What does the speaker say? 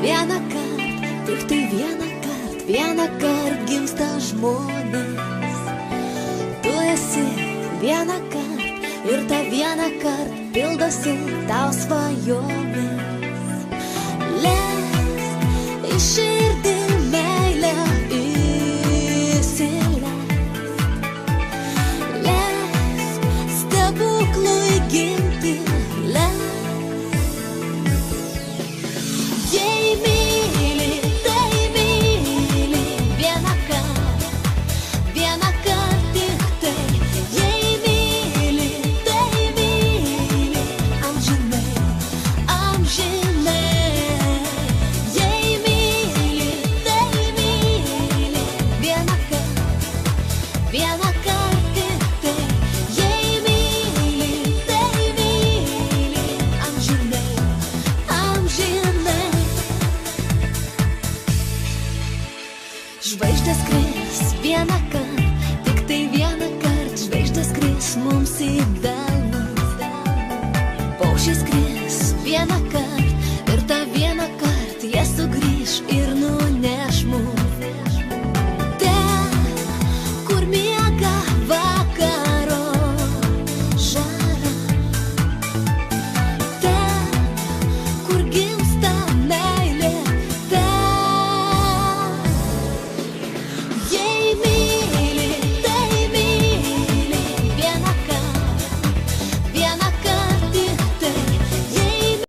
Vienąkart, tik tai vienąkart gimsta žmonės. Tu esi vienąkart ir tą vienąkart pildosi tau svajonės. Leisk į širdį meilę įsileisk. Leisk stebuklui gimti, leisk. Jei myli, tai myli vienąkart tik tai. Jei myli, tai myli amžinai, amžinai. Jei myli, tai myli vienąkart tik tai. Jei myli, tai myli amžinai, amžinai. Žvaigždės skris vienąkart, tik tai vienąkart. Žvaigždės skris mums į delnus. Paukščiai skris vienąkart.